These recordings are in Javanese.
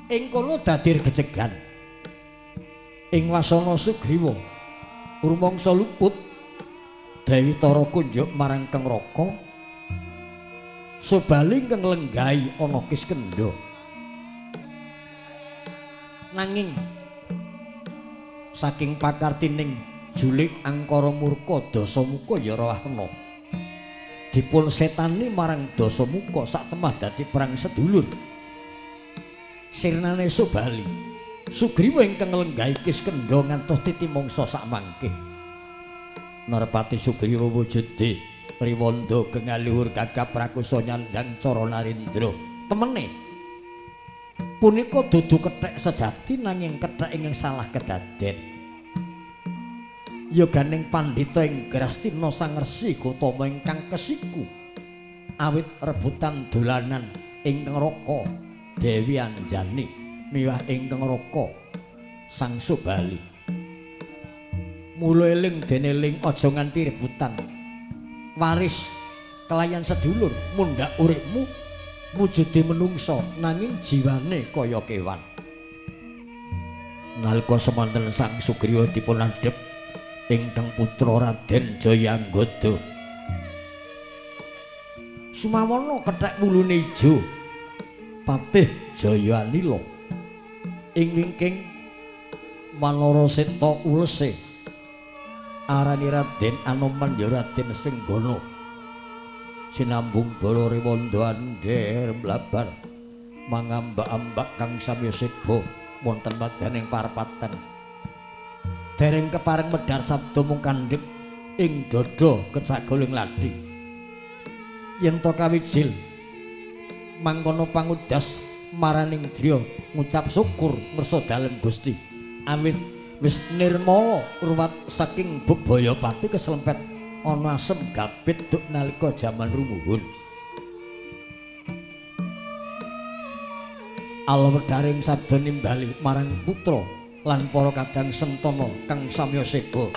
ing kono dadi gejegan ing wasana Sugriwa rumangsa luput Dewi Tara kunjuk marang Kang Raka Subali kang lenggahi ana Kiskendha nanging saking pakartining julik angkara murka Dasamuka ya Rahwana dipun setani marang Dasamuka sak temah dadi perang sedulur sirnane Subali Sugriwa ingkang lenggahi Kiskendha ngantos titi mangsa sak mangke Narpati Sugriwa wujude Riwanda gengal luhur gagap prakusa nyandang cara narendra temene punika dudu kethek sejati nanging kethek ingkang salah kedaden yoganing pandhita ing Grastina Sang Resi Gotama ingkang kesiku awit rebutan dolanan ingkang Raka Dewi Anjani miwah ingkang Raka Sang Subali mula eling dene eling aja nganti rebutan waris kelayan sedulur mundhak uripmu wujude menungsa nanging jiwane kaya kewan nalika semanten Sang Sugriwa dipun adhep ingkang putra Raden Jayanggada sumawana kethek wulune ijo Patih Jayanila ing wingking Wanara Seta ulese arani Raden Anoman ya Raden Senggana sinambung bala rewanda andher mlabar mangambak-ambak kang samya seba wonten madaning parapatan dereng kepareng medhar sabda mung kandhek ing dada kecagoling ladhi yen to kawijil mangkono pangudas maraning driya ngucap syukur ngersa dalem Gusti awit wis nirmala ruwat saking Bebayapati keslempet ana asem gapit duk nalika jaman rumuhun alwedharing sabda nimbali marang putra lan para kadang sentana kang samya seba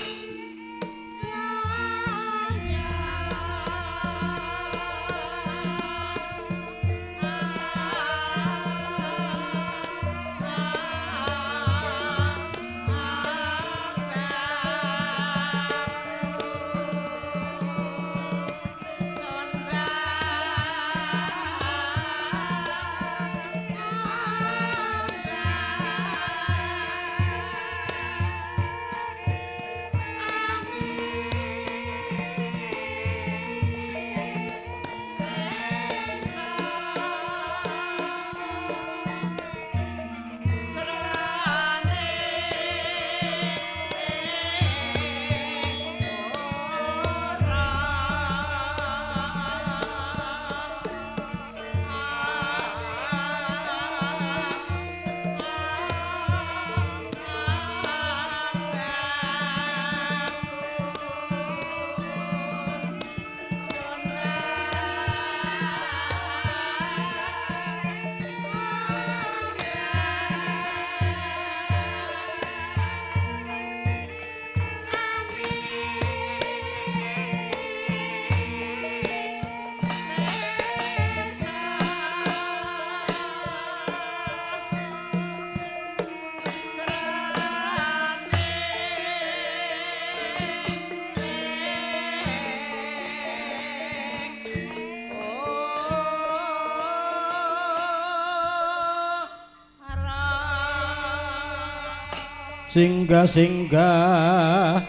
singgah-singgah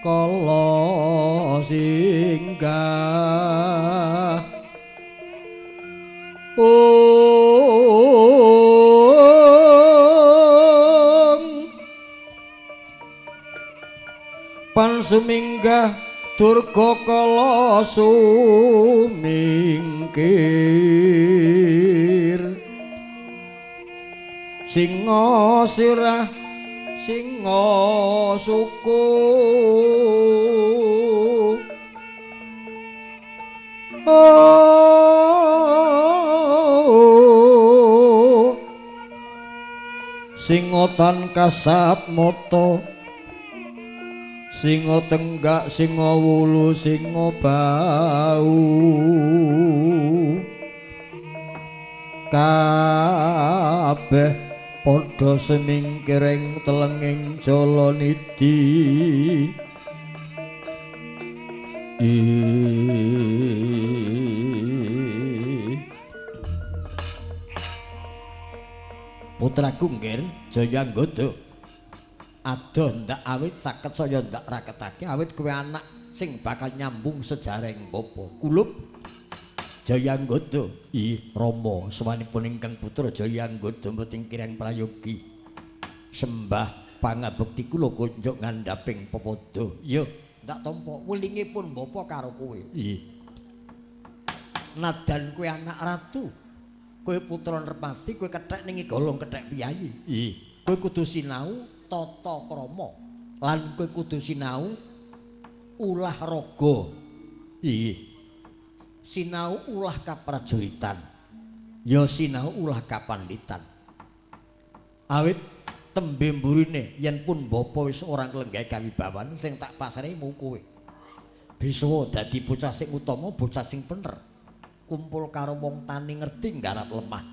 kala singgah pan suminggah durga kala sumingkir singa sirah singa suku singa tan kasat mata singa tenggak singa wulu singa bau kabeh padha semingkiring telenging Jalanidi putraku nggir Jayanggoda adoh ndak awit saged saya ndak raketake awit kowe anak sing bakal nyambung sejarahing bapa kulup Jayanggoda Rama sawanipun ingkang putra Jayanggoda mboten kirang prayogi sembah pangabekti kula kunjuk ngandhaping pepodo ya ndak tampa welingipun bapa karo kowe nadan kowe anak ratu kowe putra Nerpati kowe kethek ning golong kethek piyayi kowe kudu sinau tata krama lan kowe kudu sinau ulah raga sinau ulah kaprajuritan ya sinau ulah kapanditan awit tembe mburine yen pun bapa wis ora nglenggah kawibawan sing tak pasrah mu kowe bisa dadi bocah sing utama bocah sing bener kumpul karo wong tani ngerti nggarap lemah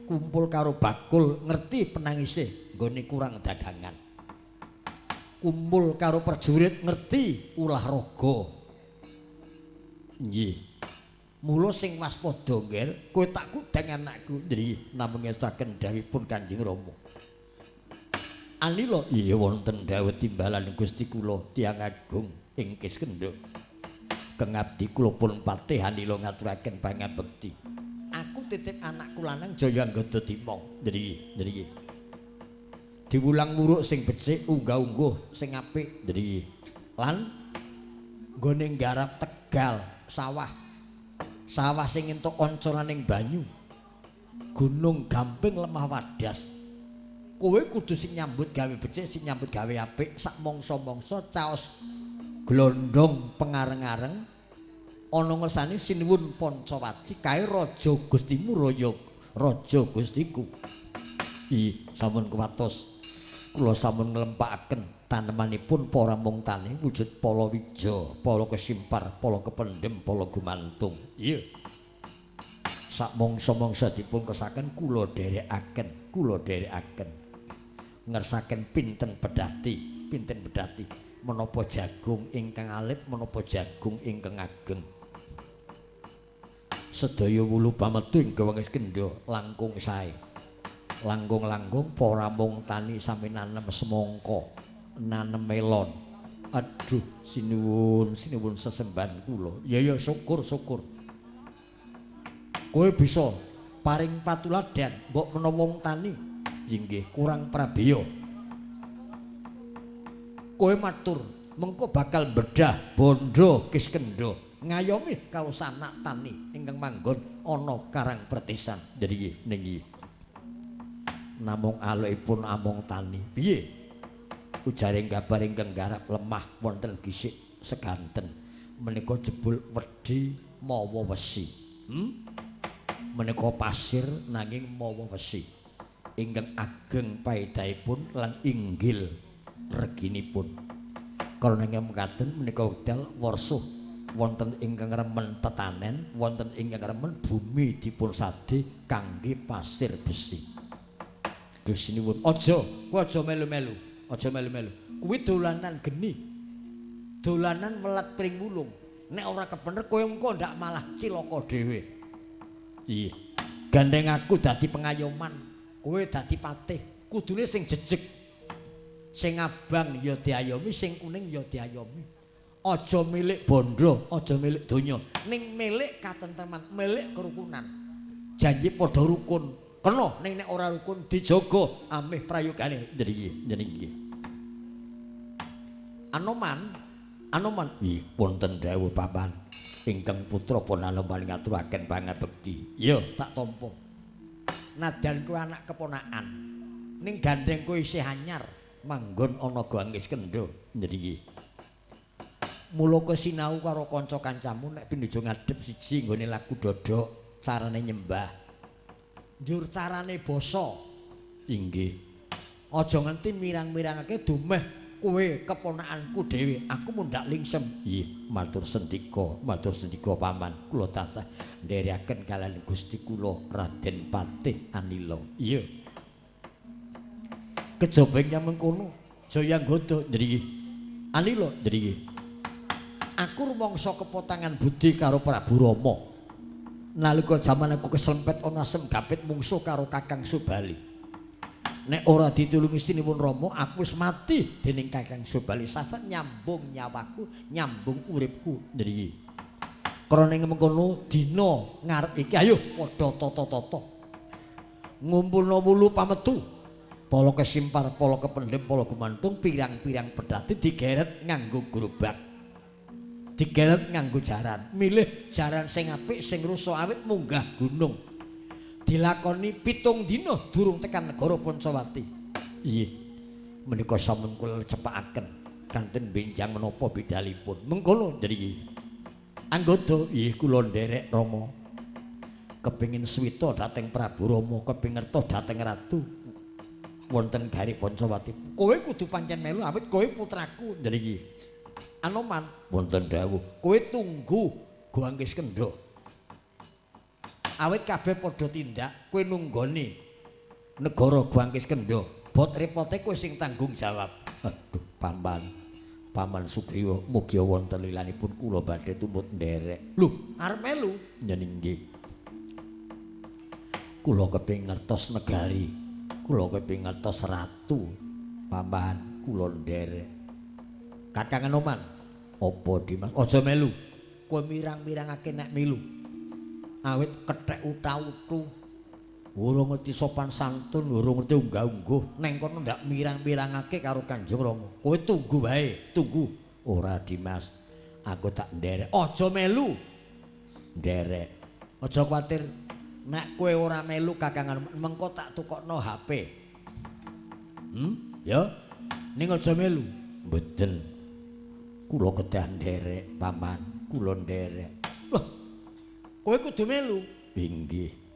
kumpul karo bakul ngerti penangise nggone kurang dagangan kumpul karo prajurit ngerti ulah raga nggih mula sing waspada nggih kowe tak kudang anakku nggih namung ngestaken dawuhipun Kanjeng Rama Anila iya wonten dawuh timbalan Gusti kula tiyang agung ing Kiskendha kengabdi kula pun patih Anila ngaturaken pangabekti aku titip anakku lanang Jayanggoda Dimong nggih diwulang wuruk sing becik unggah-ungguh sing apik nggih lan nggone nggarap Tegal sawah sing entuk oncoraning banyu gunung gamping lemah wadas kowe kudu sing nyambut gawe becik sing nyambut gawe apik sak mangsa-mangsa caos glondong pengareng-areng ana ngersani sinuwun Pancawati kae raja Gustimu raja Gustiku sampun kuwatos kula sampun nglempakaken tanemanipun para mung tani wujud palawija pala kesimpar pala kependhem pala gumantung iya sak mangsa-mangsa dipun kesaken kula dherekaken ngersaken pinten bedhati menapa jagung ingkang alit menapa jagung ingkang ageng sedaya wulu pametu ing Gawangis Kendha langkung sae langkung para mung tani sami nanem semangka nanem melon aduh sinuwun sesembahan kula ya syukur kowe bisa paring patuladan mbok menawa wong tani inggih kurang prabeya kowe matur mengko bakal bedah bondo Kiskendha ngayomi karo sanak tani ingkang manggon ana Karang Pertisan nggih namung alukipun among tani piye ujaring kabar ingkang garap lemah wonten gisik seganten menika jebul wedi mawa wesi menika pasir nanging mawa wesi ingkang ageng paedahipun lan inggil reginipun karena mekaten menika wekdal warsuh wonten ingkang remen tetanen wonten ingkang remen bumi dipun sade kangge pasir besi dusinipun aja melu-melu kuwi dolanan geni dolanan melat pring wulung nek ora kebener kowe engko ndak malah cilaka dhewe iya gandeng aku dadi pengayoman kowe dadi patih kudune sing jejeg sing abang ya diayomi sing kuning ya diayomi aja milik bondo aja milik donya ning milik katenteman milik kerukunan janji padha rukun kena ning nek ora rukun dijaga amih prayogane nggih Anoman wonten dawuh papan ingkang putra pun Anoman ngaturaken pangabekti ya tak tampa nadan kowe anak keponakan ning gandeng kowe isih anyar manggon ana Gawangis Kendha nggih mula kowe sinau karo kanca-kancamu nek pindha ngadhep siji nggone laku dodok carane nyembah njur carane basa inggih aja nganti mirang-mirangake dumeh kowe keponakanku dhewe aku mundak lingsem nggih matur sendika paman kula tansah nderekaken kaliyan Gusti kula Raden Patih Anila iya kejabengnya mengkono Jaya nggoda nriki anila nriki aku rumangsa kepotangan budi karo Prabu Rama nalika jaman aku keslempet ana asem gapit mungsuh karo Kakang Subali nek ora ditulungi sinipun Rama aku wis mati dening Kakang Subali sasat nyambung nyawaku nyambung uripku nriki krana mengkono dina ngarep iki ayo padha tata-tata ngumpulna wulu pametu pala kesimpar pala kependhem pala gumantung pirang-pirang pedhati digeret nganggo gerobak digeret nganggo jaran milih jaran sing apik sing rusa awit munggah gunung dilakoni 7 dina durung tekan negara Pancawati iya menika sampun kula cepakaken kanthi benjang menapa bidalipun mengkono nriki anggota nggih kula nderek Rama kepingin swita dhateng Prabu Rama kepingin ngertos dhateng ratu wonten gari Pancawati kowe kudu pancen melu awit kowe putraku nriki Anoman wonten dawuh kowe tunggu Gwangkis Kendha awit kabeh padha tindak kowe nunggoni negara Gwangkis Kendha bot repote kowe sing tanggung jawab aduh Paman Sugriwa mugi wonten lilanipun kula badhe tumut nderek lho arep melu nggih kula kepengin ngertos negari kula kepengin ngertos ratu Paman kula nderek Kakang Anoman apa Dimas aja melu kowe mirang-mirangake nek melu awit kethek uta-utu urung ngerti sopan santun urung ngerti unggah-ungguh neng kono ndak mirang-mirangake karo Kanjeng Rama kowe tunggu wae tunggu ora Dimas aku tak nderek aja melu nderek aja kuwatir nek kowe ora melu Kakang Anoman mengko tak tukokno HP ya ning aja melu mboten kula kedah nderek Paman kula nderek lho kowe kudu melu inggih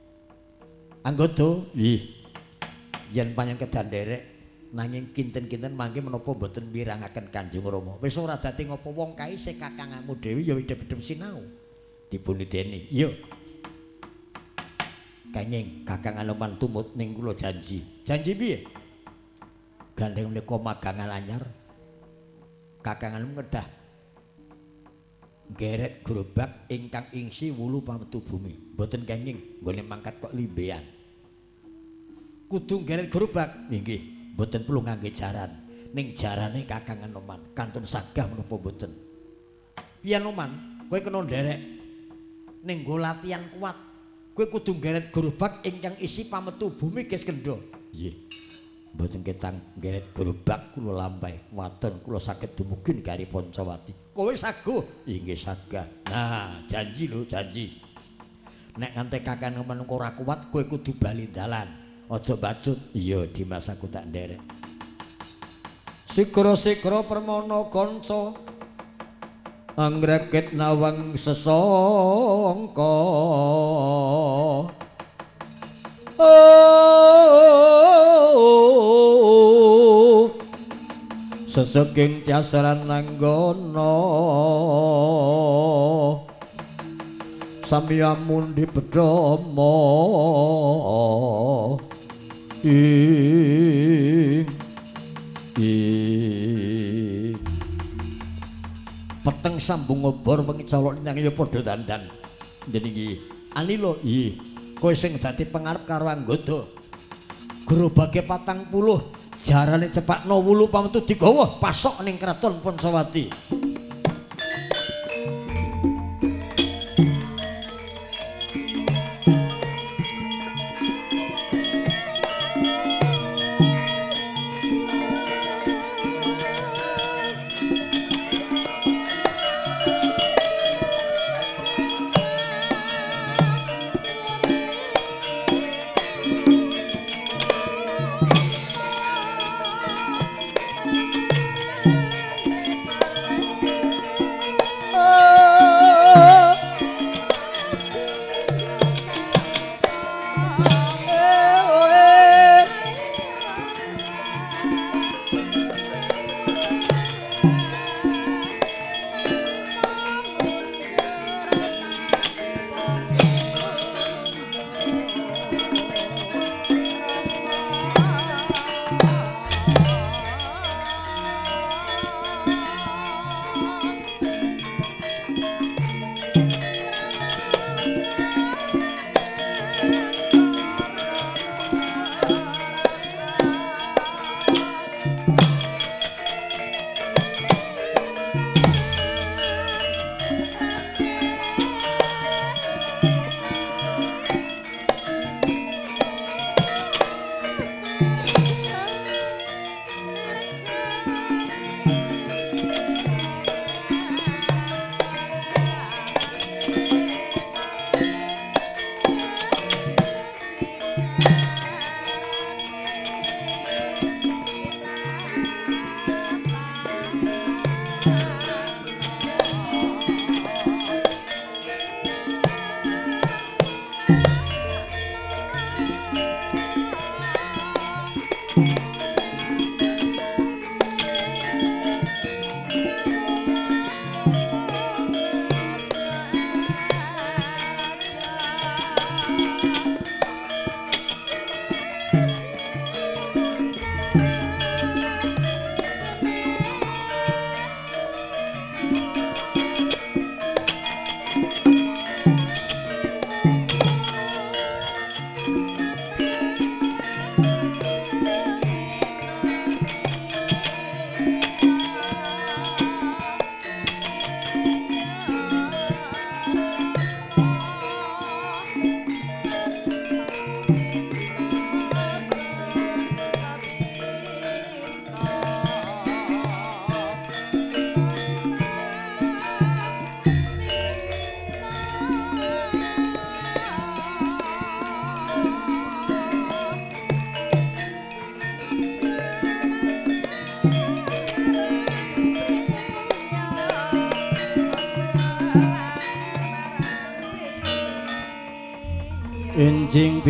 anggota nggih yen panjen kedah nderek nanging kinten-kinten mangke menapa mboten mirangaken Kanjeng Rama wis ora dadi ngopo wong kae sing kakangmu dhewe ya widhep-widhep sinau dipunideni iya kenging Kakang Anoman tumut ning kula janji piye gandeng menika magangan anyar Kakang Anoman kedah geret gerobak ingkang ingsi wulu pametu bumi mboten kenging nggone mangkat kok limbean kudu geret gerobak nggih mboten perlu ngangge jaran ning jarane Kakang Anoman kantun sagah menapa mboten piye Anoman kowe kena nderek ning nggo latihan kuat kowe kudu geret gerobak ingkang isi pametu bumi Kis Kendha nggih mboten ketang geret gerobak kula lampahi waton kula saged dumugi negari Pancawati kowe saguh inggih sagah nah janji lho janji nek nganti Kakang Anoman ora kuat kowe kudu bali dalan aja bacut iya Dimas aku tak nderek sikra-sikra permana kanca anggrekit nawang sesangka sesaking tiasaran nanggono samiyamun di bedama peteng sambung ngobor wengi calok nang ya padha dandan jenenge anila nggih kowe sing dadi pengarep karo anggota gerobake 40 jarane cepakno wulu pametu digawa pasok ning kraton Pancawati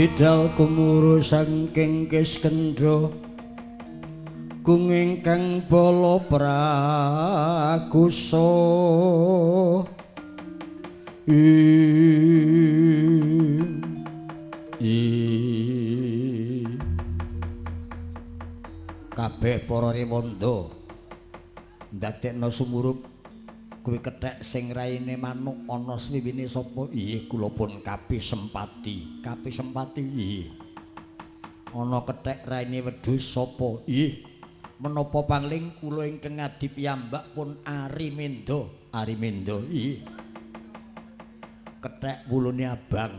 bidal kumuru saking Kiskendra kung ingkang bala prakusa kabeh para rewanda ndadekno sumurup kuwi kethek sing raine manuk ana swiwine sapa nggih kula pun Kapisempati nggih ana kethek raine wedhus sapa nggih menapa pangling kula ingkang ngadi piyambak pun Arimendo nggih kethek wulune abang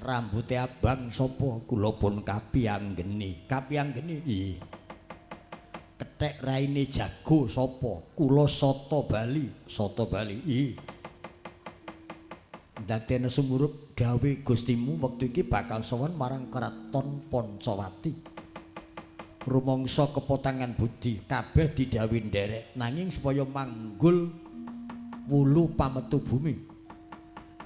rambuté abang sapa kula pun Kapianggeni nggih kethek raine jago sapa kula Soto Bali ndadene sumurup dawuh Gustimu wektu iki bakal sowan marang Kraton Pancawati rumangsa kepotangan budi kabeh didhawuhi nderek nanging supaya manggul wulu pametu bumi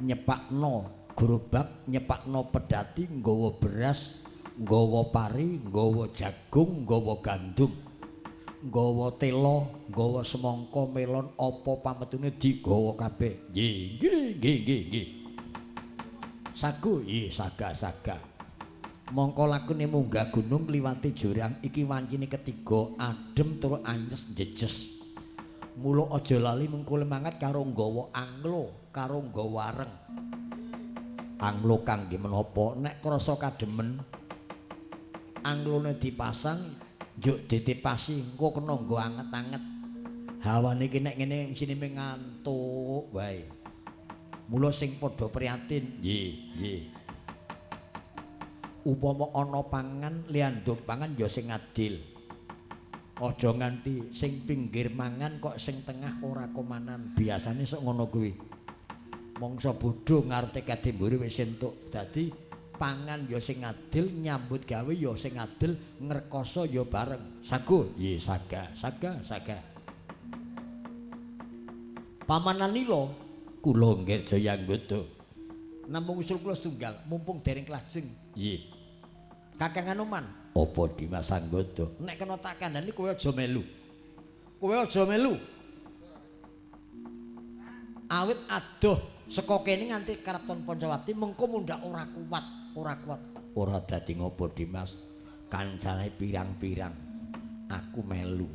nyepakno gerobak nyepakno pedati nggawa beras nggawa pari nggawa jagung nggawa gandum nggawa tela, nggawa semangka, melon apa pametune digawa kabeh. Nggih. Sagu, nggih, saga. Mongko lakune munggah gunung liwati jurang iki wancine ketiga adem tur anyes jejes. Mula aja lali mengko mangat karo nggawa anglo, karo nggawa wareng. Anglo kangge menapa? Nek krasa kademen anglone dipasang njuk ditipasi engko kena nggo anget-anget. Hawane iki nek ngene isine ngantuk wae. Mula sing padha prihatin, nggih. Upama ana pangan lianduk pangan ya sing adil. Aja nganti sing pinggir mangan kok sing tengah ora komanan. Biasane sok ngono kuwi. Mangsa bodho ngarep kadhe mburi wis entuk. Dadi pangan ya sing adil, nyambut gawe ya sing adil, ngrekoso ya bareng. Sagu, nggih saga. Pamanan nila kula nggih Jayanggoda. Namung usul kula setunggal, mumpung dereng klajeng. Nggih. Kakang Anoman, apa Dimas Anggoda? Nek kena tak kandhani kowe aja melu. Awit adoh saka kene nganti Kraton Pancawati mengko mundhak ora kuat. Ora dadi ngopo Dimas? Kancane pirang-pirang. Aku melu.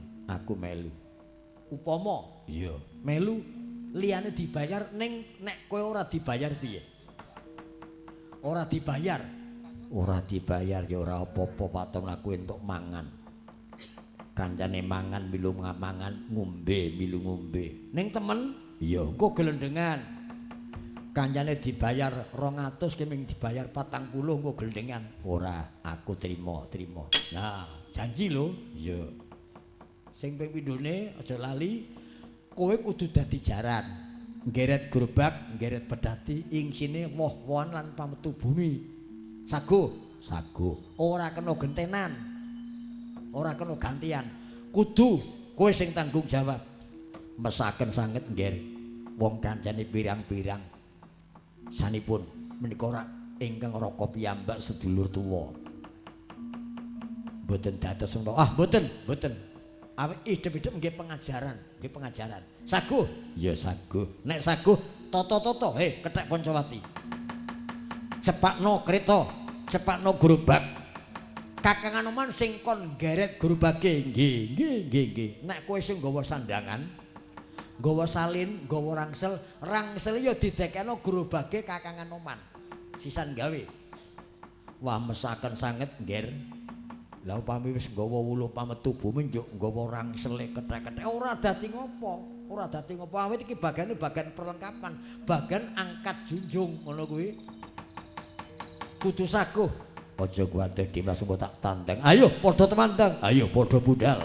Upama, iya, melu liyane dibayar ning nek kowe ora dibayar piye? Ora dibayar ya ora apa-apa paton aku entuk mangan. Kancane mangan milu mangan, ngombe milu ngombe. Ning temen, iya, engko gelendengan. Kancane dibayar 200 keming dibayar 40 engko geldengan. Ora, aku trima. Nah, janji lho. Iya. Sing ping pindhone aja lali kowe kudu dadi jaran. Nggeret gerobak, nggeret pedati ing sine woh-wohan lan pametu bumi. Sagu. Ora kena gentenan. Ora kena gantian. Kudu kowe sing tanggung jawab. Mesaken sanget nggih. Wong kancane pirang-pirang. Sanipun menika ora ingkang raka piyambak sedulur tuwa. Mboten dados ngono. Mboten. Awit idep-idep nggih pengajaran. Sagu? Ya sagu. Nek sagu toto-toto, kethek Pancawati. Cepakno kreta, cepakno gerobak. Kakang Anoman sing kon geret gerobake. Nggih. Nek kowe sing nggawa sandangan, nggawa salin, nggawa rangsel ya didekekno gerobake Kakang Anoman. Sisan gawe. Wah mesaken sanget nggih. Lah upami wis nggawa wulu pametu bumi njuk nggawa rangsele kethek-kethek ora dadi ngopo. Awit iki bagian perlengkapan, bagian angkat junjung ngono kuwi. Kudu saguh. Aja kuwatir Dimas engko tak tanteng. Ayo padha temandang, ayo padha budal.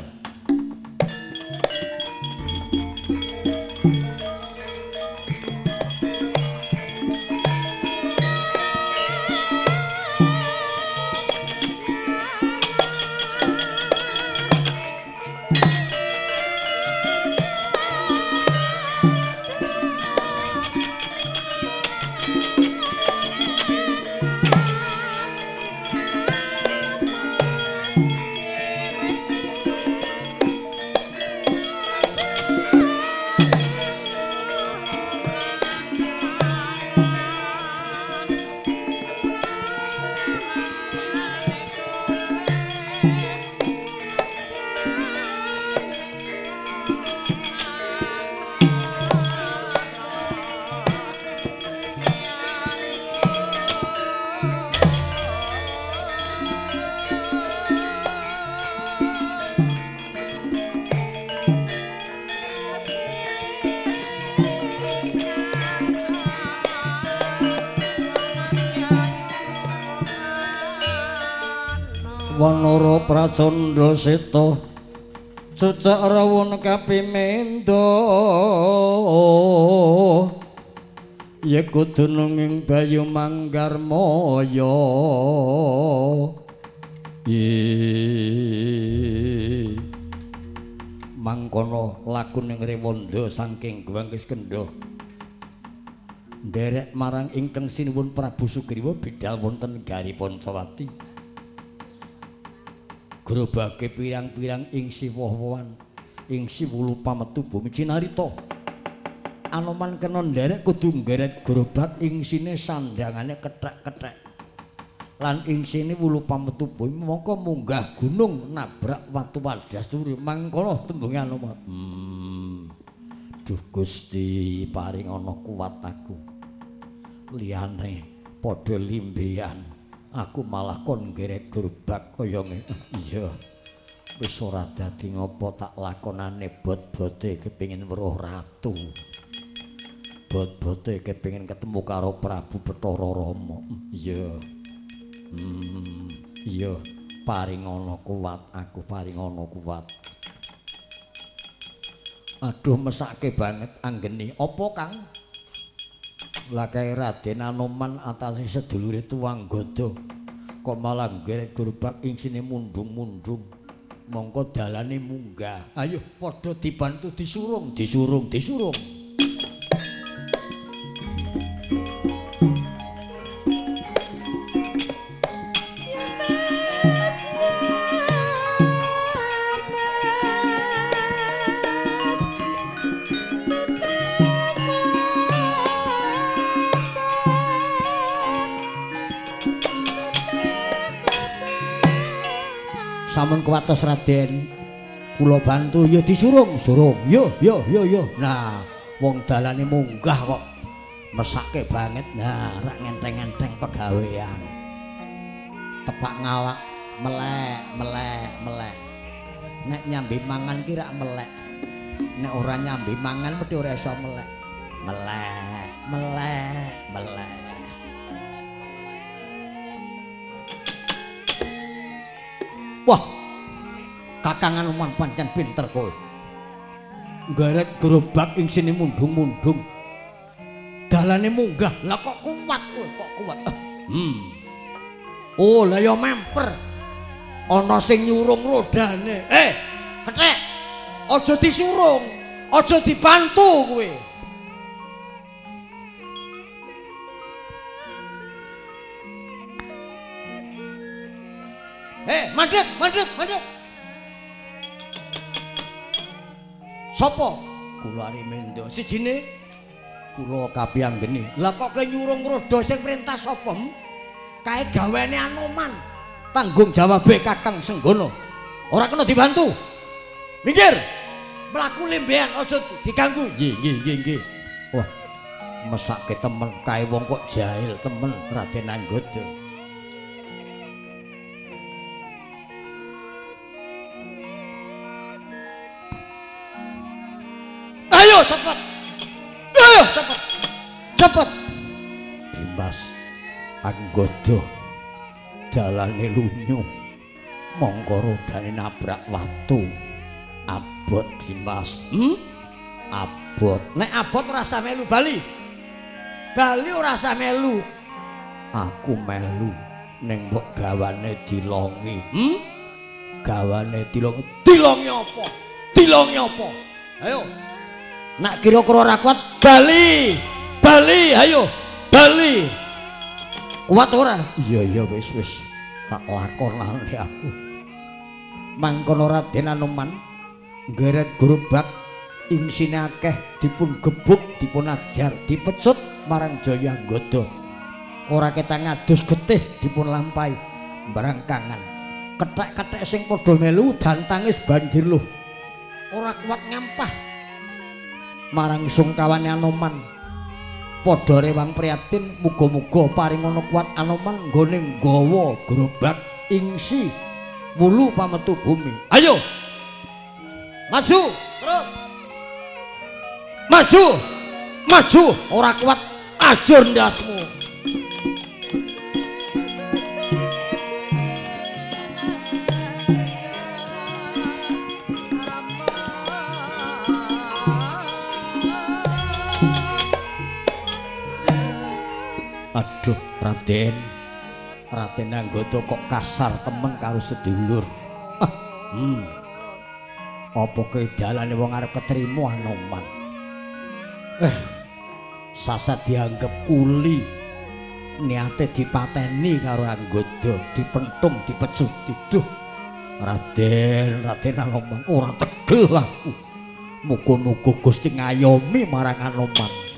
Wanara Pracandha Seta cecek rawuh kapimendo ya kudu nunging Bayu Manggarmaya mangkono lakuning Rewanda saking Gwangkis Kendha nderek marang ingkang sinuwun Prabu Sugriwa bidhal wonten Gari Pancawati grobake pirang-pirang ing siwoh-wohan ing siwulu pametu bumi Cinarita Anoman kena nderek kudu nggeret gerobak ing sine sandangane kethek-kethek lan ing sine wulu pametu bumi mongko munggah gunung nabrak watu Wadasuri mangkono tembunge Anoman duh Gusti paring ana kuwat aku liyane padha limbean aku malah kon nggeret gerobak kaya ngene. Iya. Wis ora dadi ngopo tak lakonane bot-bote kepengin weruh ratu. Bot-bote kepengin ketemu karo Prabu Bathara Rama. Iya. Iya, paring ana kuwat, aku paring ana kuwat. Aduh mesake banget anggeni. Apa, Kang? Lakai Raden Anoman atase sedulure Tuanggada kok malah nggeret gerobak ing sine mundung-mundung mongko dalane munggah ayo padha dibantu disurung sampun kuwatos Raden kula bantu ya disurung yo nah wong dalane munggah kok mesake banget nah rak ngenteng-ngenteng pegawean tepak ngawak melek nek nyambi mangan ki rak melek nek ora nyambi mangan mesti ora iso melek wah, Kakang Anoman pancen pinter kowe. Nggaret gerobak ing sini mundung-mundung. Dalane munggah, lah kok kuat kowe, kok kuat. Oh, lah ya memper. Ana sing nyurung rodane. Kethek. Aja disurung, aja dibantu kowe. Mandek. Sopo? Kula Arimendo. Sijine kula kapianggeni. Lah kok nyurung roda sing perintah sapa? Kae gaweane Anoman. Tanggung jawabe Kakang Senggono. Ora kena dibantu. Minggir. Mlaku lembean aja diganggu. Nggih. Wah, mesake temen kae wong kok jahil temen Raden Anggada. Ayo cepet Dimas Anggada dalane lunyu mongko rodane nabrak watu abot Dimas abot nek abot ora usah melu bali ora usah melu aku melu ning mbok gawane dilongi gawane dilongi apa ayo nak kira-kira ora kuat bali ayo bali kuat ora iya wis tak lakonane aku mangkono Raden Anoman nggeret gerobak ing sine akeh dipun gebuk dipun ajar dipecut marang Jaya Anggada ora ketang ngadus getih dipun lampahi barangkangan kethek-kethek sing padha melu dan tangis banjir lho ora kuat ngampah marang sungkawane Anoman padha rewang prihatin muga-muga paring ana kuat Anoman nggone nggawa gerobak ingsi wulu pametu bumi. Ayo maju terus maju maju ora kuat ajur ndasmu. Aduh Raden, Raden Anggota kok kasar temen karo sedulur. Apa kedalane wong arep ketrima Anoman? Sasa dianggep kuli, niate dipateni karo Anggota, dipentung, dipecuti. Duh, Raden Anoman ora tegel aku. Muga-muga Gusti ngayomi marang Anoman.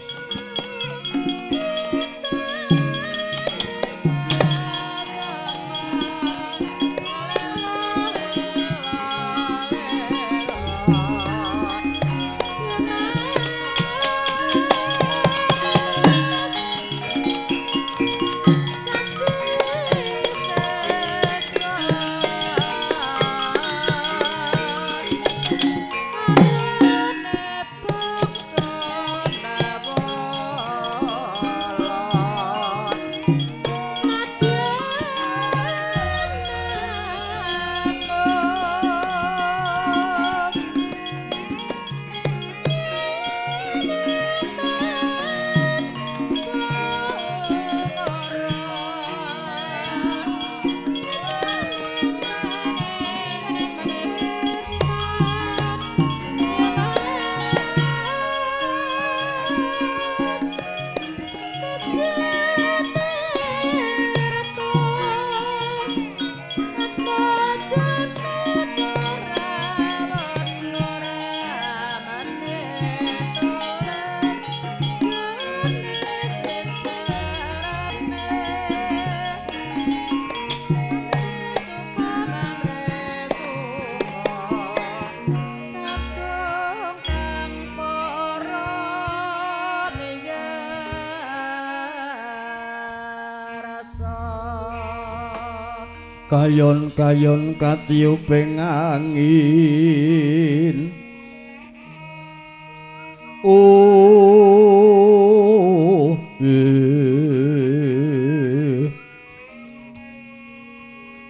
Kayon-kayon katiuping angin.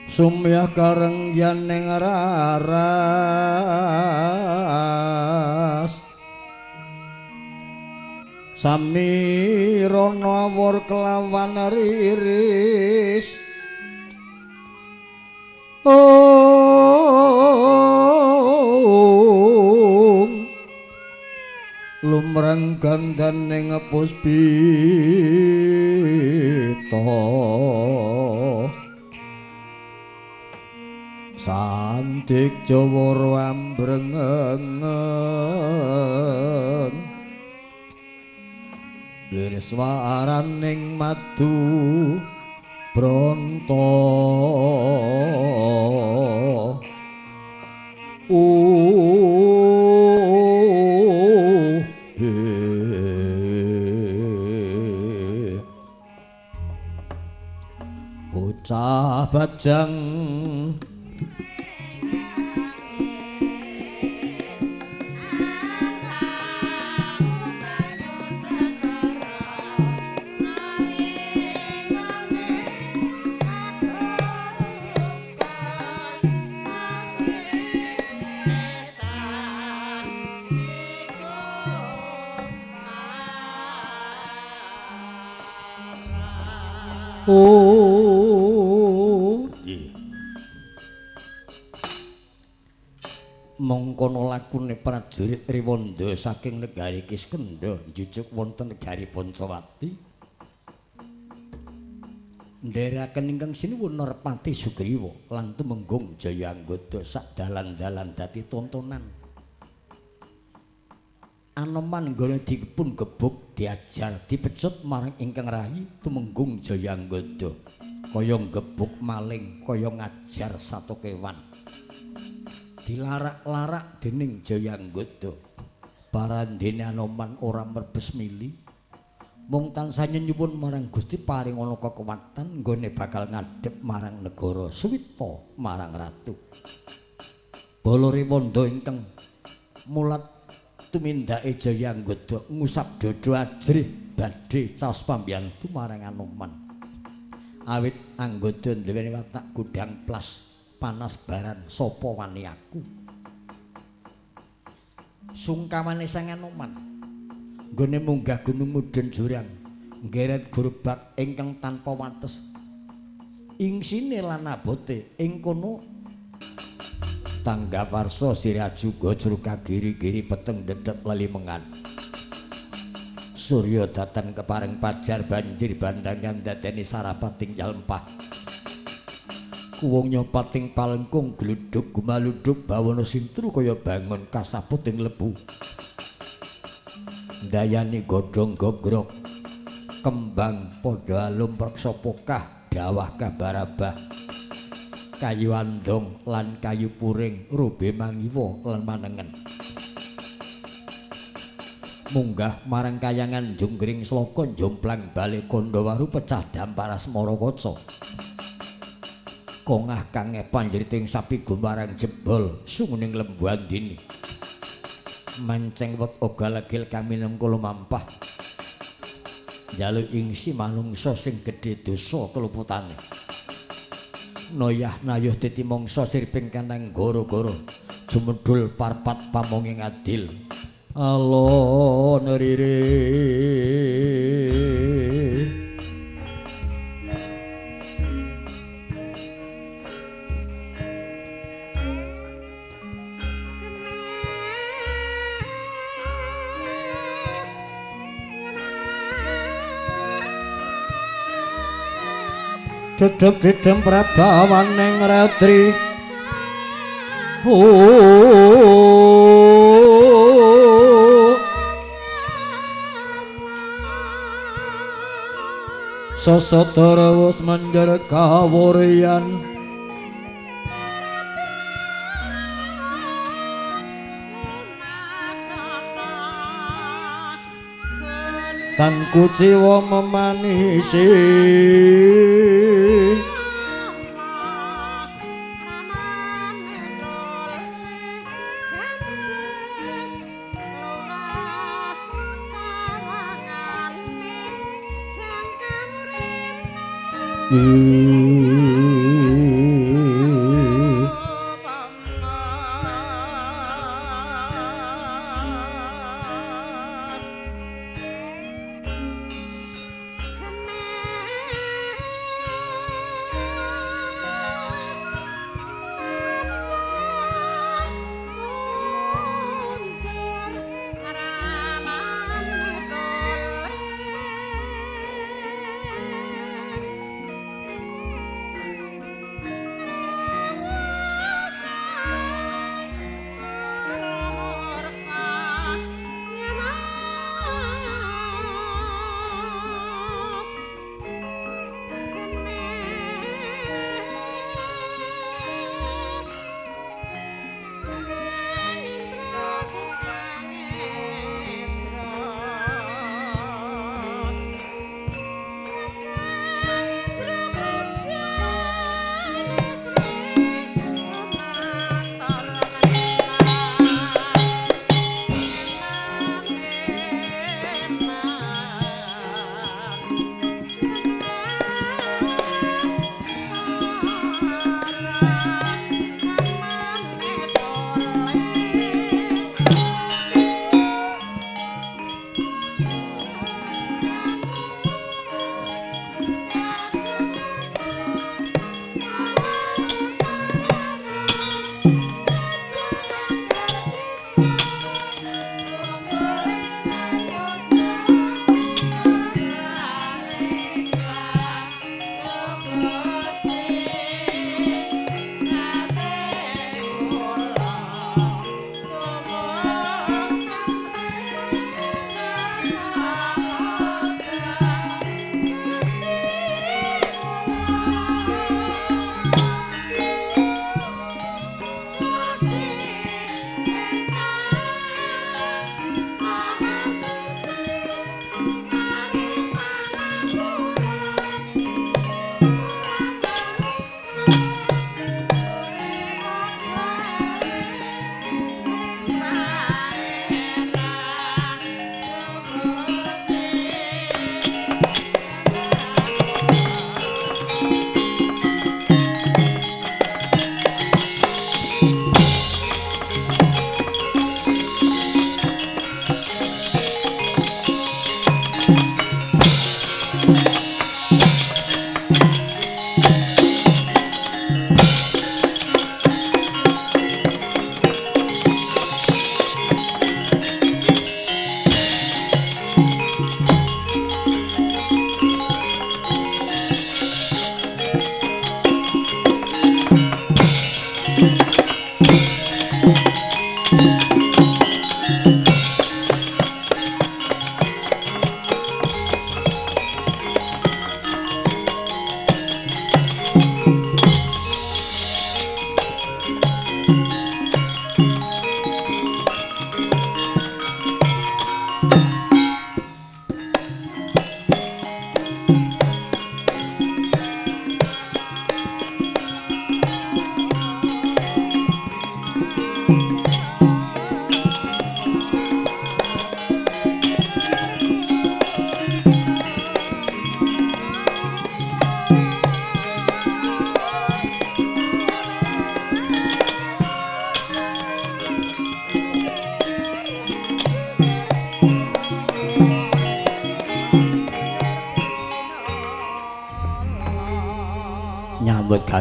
Sumyah karengyan ning raras. Samirana awur kelawan riris. Lumrang gandaning puspita santik jawara ambrengeng liris waraning madu bronto bocah bajang mongkono lakune prajurit Riwanda saking negari Kiskendha njujuk wonten negari Pancawati ndherekaken ingkang sinuwun Narpati Sugriwa lan tumenggung Jayanggada sak dalan-dalan dadi tontonan. Anoman nggone dipun gebuk diajar dipecut marang ingkang rayi tumenggung Jayanggada kaya gebuk maling kaya ngajar satu kewan dilarak-larak dening Jayanggada parandene Anoman ora mrebes mili Mung tansah nyuwun marang Gusti paring ana kekuwatan nggone bakal ngadhep marang negara Suwita marang ratu. Balarewanda ingkang mulat tumindake jaya anggoda ngusap dada ajrih badhe caos pambiyantu marang Anoman. Awit anggoda nduweni watak gudang plas panas baran sapa wani aku. Sungkawane sang Anoman nggone munggah gunung mudhun jurang nggeret grobak ingkang tanpa wates ingsine lan abote ing kono tanggap warsa sirajuga jruka giri-giri peteng dedet lelimengan surya datan keparing pajar banjir bandangan dadeni sarapating jalempah kuwung nyopating palengkung gluduk gumaluduk bawana sintru kaya bangun kasaput ing lebu dayani godhong gogrok kembang padha alum preksa pokah dawah kabarabah kayu andong lan kayu puring robe mangiwa lan manengen munggah marang kayangan junggring sloka jomplang balik Kondawaru pecah dampar asmara kaca kongah kang panjriting sapi gumarang jebol sunguning lembu andini manceng wet ogal-agil kami nengkula mampah njaluk ingsi manungsa sing gedhe dosa keluputane noyah nayuh titi mangsa sirping kanang goro-goro jumedhul parpat pamonging adil alon riri dedep dedem prabawaning ratri sasatara wis mandhar kawuryan tan kuciwa memanisi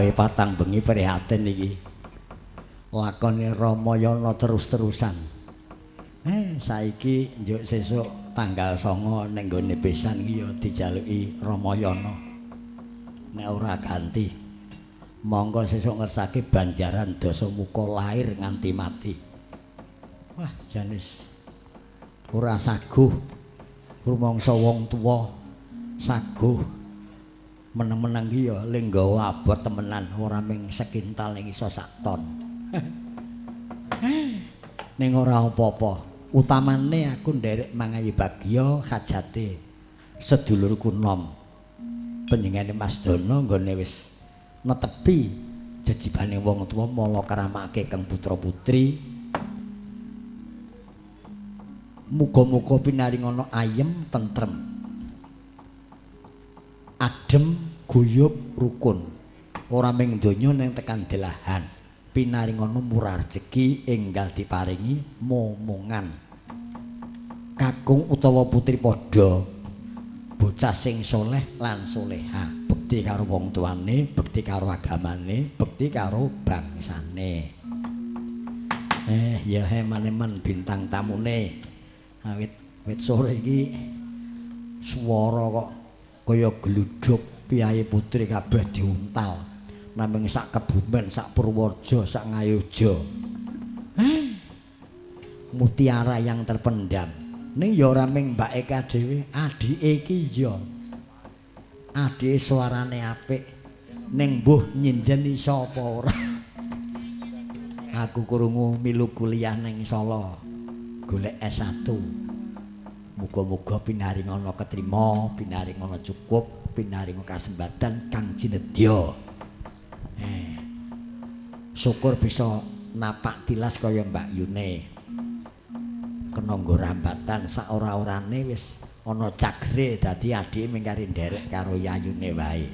gawe patang bengi prihatin iki. Lakone Ramayana terus-terusan. Saiki njuk sesuk tanggal 9 ning gone besan iki ya dijaluki Ramayana. Nek ora ganti, monggo sesuk ngersake banjaran Dasamuka lahir nganti mati. Wah, janis ora saguh rumangsa wong tuwa saguh meneng-meneng iki ya lenggawa abot temenan ora ming sekintal ning iso sak ton. Ning ora apa-apa. Utamane aku nderek mangayi bagya hajate sedulurku Nom. Panjenengane Mas Dono nggone wis netepi jejibane wong tuwa mala karamake kang putra-putri. Muga-muga pinaringana ayem, tentrem, adem, guyub, rukun. Ora ming donya ning tekan delahan. Pinaringana murah rejeki enggal diparingi momongan. Kakung utawa putri padha bocah sing soleh lan soleha. Bekti karo wong tuane, bekti karo agamane, bekti karo bangsane. Ya maneman bintang tamune. Wit sore iki swara kok kaya gluduk piyayi putri kabeh diuntal namung sak Kebumen, sak Purworejo, sak Ngayogja. Mutiara yang terpendam ning ya ora ming mbake dhewe, adike iki ya adike suarane apik ning mbuh nyinjen iso apa ora. Aku krungu milu kuliah ning Solo golek S1. Muga-muga pinaringana ketrima, pinaringana cukup, pinaringa kasembatan kang jinedya. Syukur bisa napak tilas kaya Mbak Yune. Kena nggo rambatan sak ora-orane wis ana cagre dadi adike mingkari nderek karo yayune wae.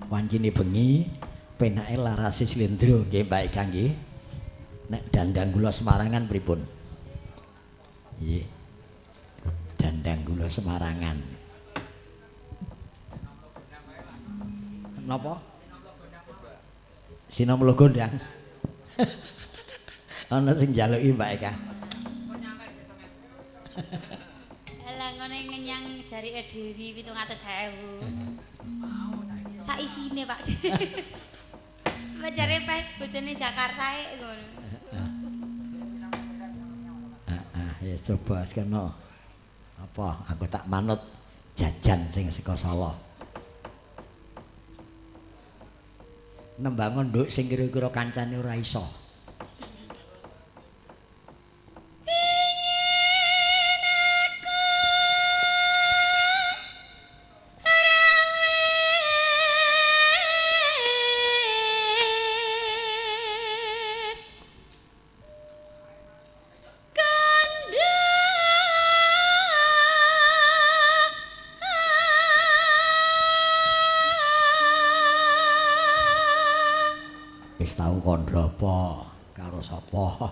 Wancine bengi penake larase slendro nggih Mbak Eka nggih. Nek dandang gula Semarangan pripun? Nggih. Dandang gula Semarangan. Napa? Sinomlo gondang. Ana sing njaluki Mbak Eka. Lah ngene ngenyang jarike Dewi 700.000. Sak isine, Pak. Bajare Pak bojone Jakarta ngono. Ya coba sekeno. Apa aku tak manut jajan sing saka Solo. Nembangon nduk sing kira-kira kancane ora iso. Wis tau kandha apa karo sapa?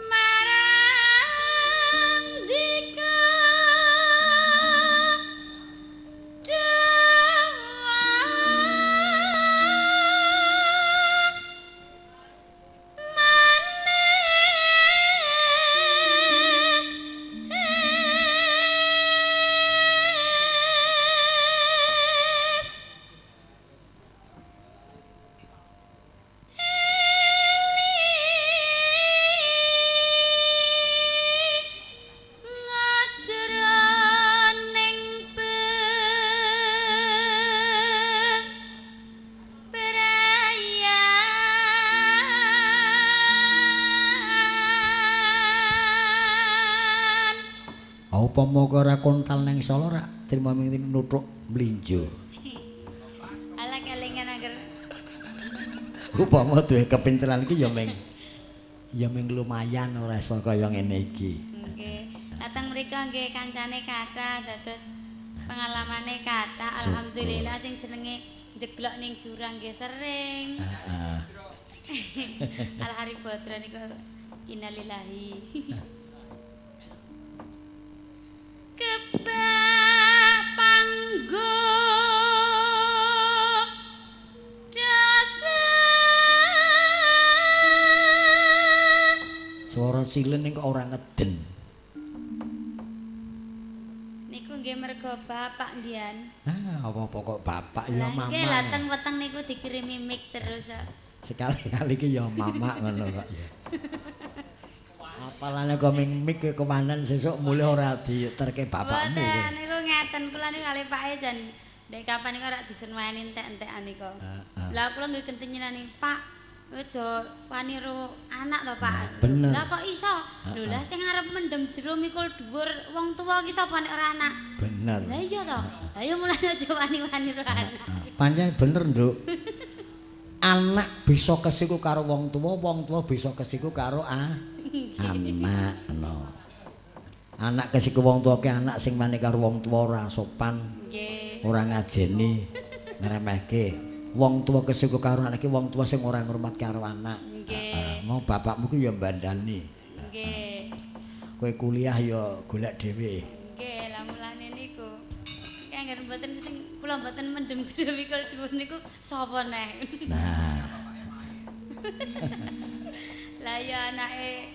Marang dika Upama ora kontal nang Solo rak trima ming nuthuk mlinjo. Ala kelingan anger. Upama duwe kepinteran iki ya ming lumayan ora iso kaya ngene iki. Nggih. Dateng mriko nggih kancane kathah dados pengalamane kathah. Alhamdulillah sing jenenge jeglok ning jurang nggih sering. Heeh. Al Hari Badra niku innalillahi. Kebak panggung cara silih ning kok ora ngeden. Niku nggih mergo bapak ngian. Apa-apa kok bapak ya mama. Nggih lateng weteng niku dikirimi mik terus. Sekali-kali iki ya mama ngono kok ya. Apalane kok mik komandan sesuk mulih ora diterke bapakmu. Mboten niku ngeten kula niku kali Pak Ejan. Nek kapan niku ora disenwani entek-entekan niku. Lah kula nggih genten nyenani, Pak. Aja wani ro anak to, Pak. Bener. Lah kok iso? Lho lah sing arep mendem jero mikul dhuwur wong tuwa ki sapa nek ora anak? Bener. Lah iya to. Lah ya mulane aja wani-wani ro anak. Pancen bener, Nduk. Anak bisa kesiku karo wong tuwa bisa kesiku karo anak. No. Anak kesiku wong tuwa ki anak sing mane karo wong tuwa ora sopan. Nggih. Ora ngajeni, ngremehke. Wong tuwa kesiku karo anak ki wong tuwa sing ora ngurmat karo anak. Nggih. Mau bapakmu ki ya mbandani. Nggih. Kowe kuliah ya golek dhewe. Nggih, lah mulane niku. Angger mboten sing kula mboten mendem jero mikul dhuwur niku sapa neh. Nah, Lah ya anake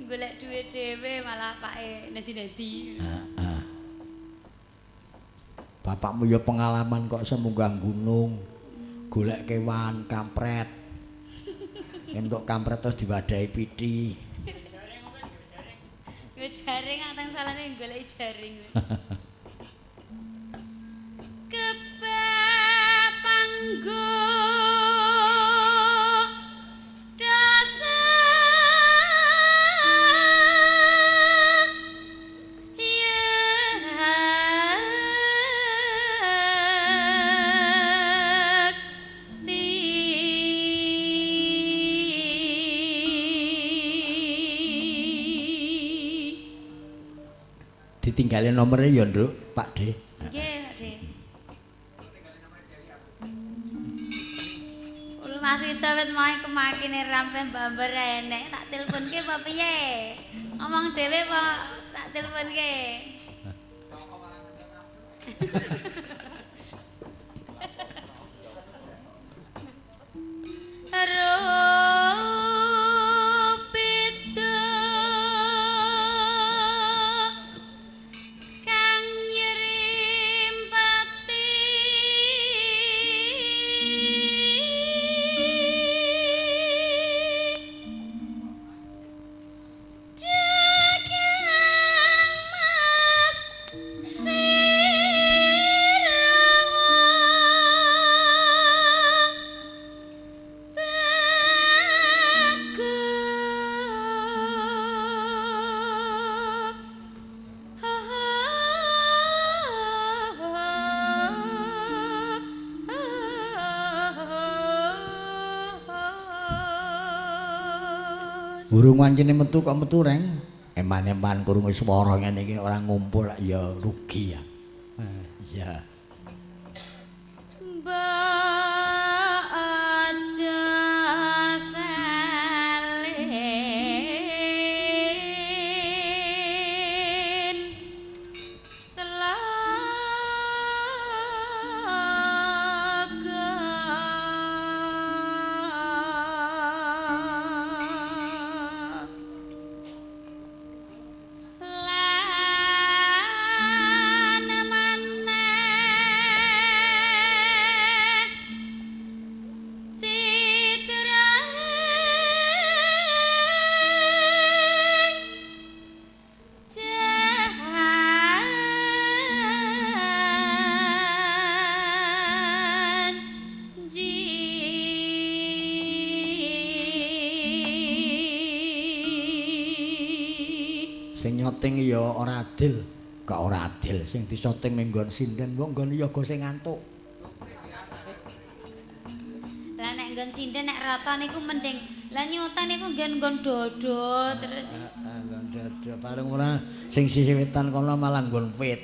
golek duit dhewe malah pake nendi-nendi. bapakmu ya pengalaman kok semunggah gunung, golek kewan, kampret. Entuk kampret terus diwadahi piti. Jaring atang salane golek jaring. Kepanggo Ditinggalin nomornya ya, Nduk, Pak De. Nggih, Pak De. Ulu masih tawet mau kemakine rampe mbamber enek tak tilpunke apa piye? Ngomong dhewe apa tak tilpunke? Burung wancine metu kok metu reng. Eman-eman krungu swara ngene iki ora ngumpul ya rugi ya. Iya. Mbak aja salin Sing nyoting ya ora adil, gak ora adil sing disoting menggon sinden wong nggon yoga sing ngantuk. Lah nek nggon sinden nek rata niku mending. Lah nyutan niku nggon dodo terus. Nggon dodo paling ora sing sisih wetan kono malah nggon wit.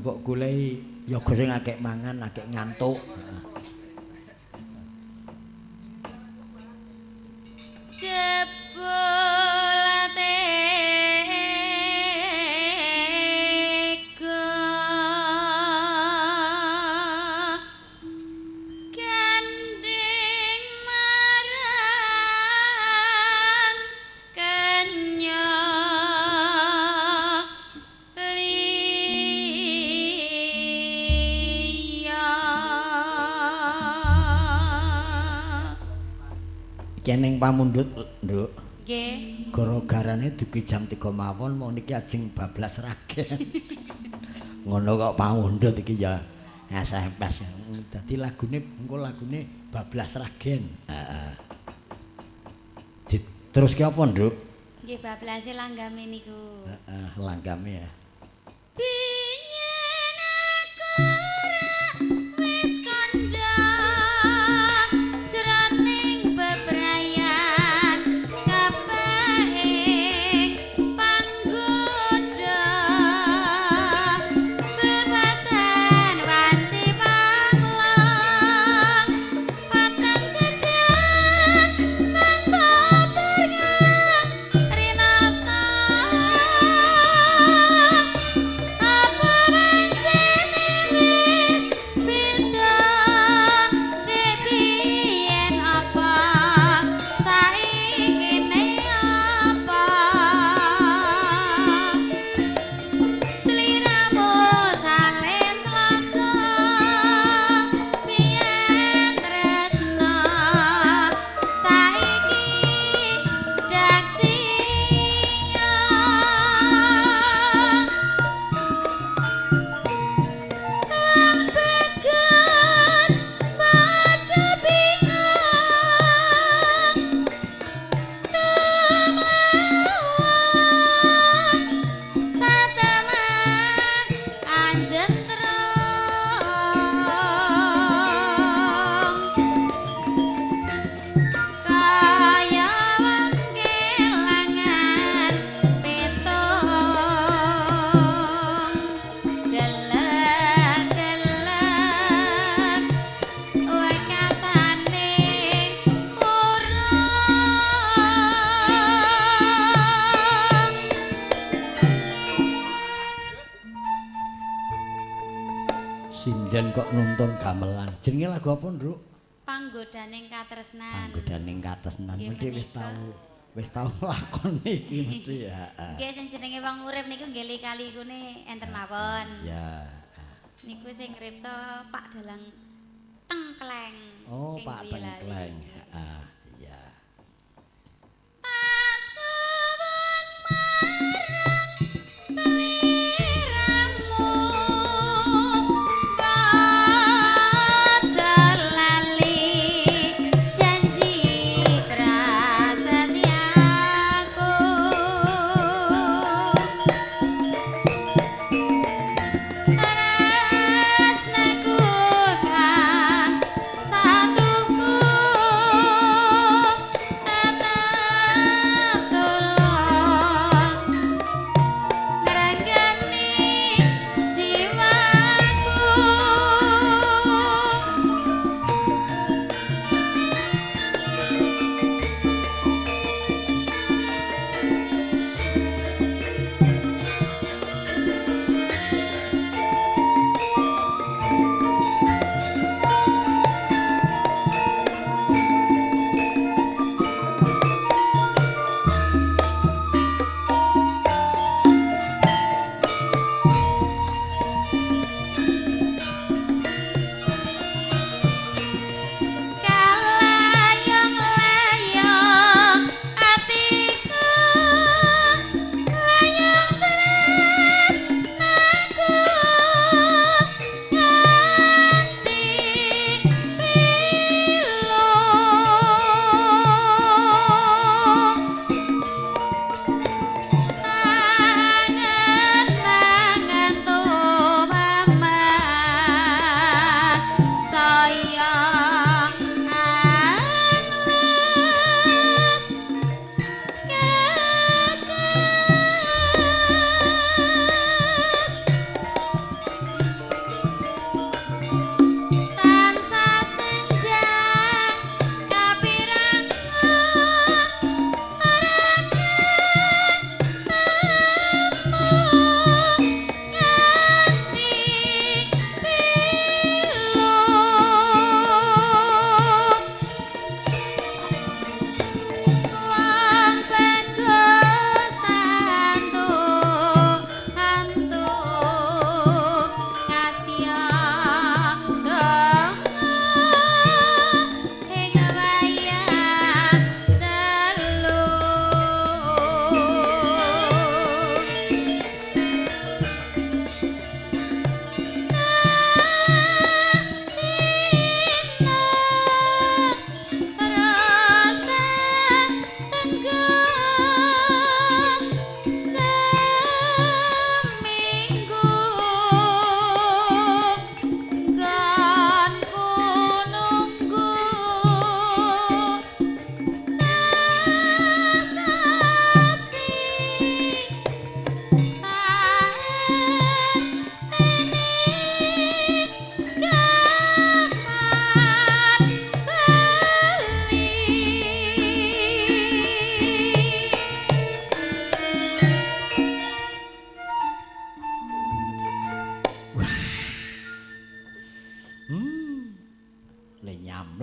Mbok goleki yoga sing akeh mangan, akeh ngantuk. keneng pamundhut, Nduk. Nggih. Gara-garane dugi jam 3 mawon mau niki ajeng bablas ragen. Ngono kok pamundhut iki ya SMS. Dadi lagune engko lagune bablas ragen. Heeh. Diteruske apa, Nduk? Nggih bablase langgame niku. Heeh, langgame ya. Biyen aku wis kandha jroning bebrayan kabeh panggoda bebasan wanci panglang patang dedan tanpa pernah rinasa apa pancene wis beda dek biyen apa saikine apa sliramu salin slaka biyen tresna saiki daksinya begas baca bingung temlawang satemah anjentrong kaya wong kelangan petung deleng-deleng wekasane urung Sinden kok nuntun gamelan. Jenenge lagu apa, Nduk? panggodaning katresnan Panggodaning katresnan. Nggih, Mesti wis tau lakon iki mesti ya. nggih sing jenenge wong urip niku nggih lika-likune enten mawon Ya. niku sing ngripta Pak Dalang Tengkleng Oh, King Pak Boyolali. Tengkleng. Heeh, iya. Tak suwun marang sliramu aja lali janji prasetyaku tresnaku kang satuku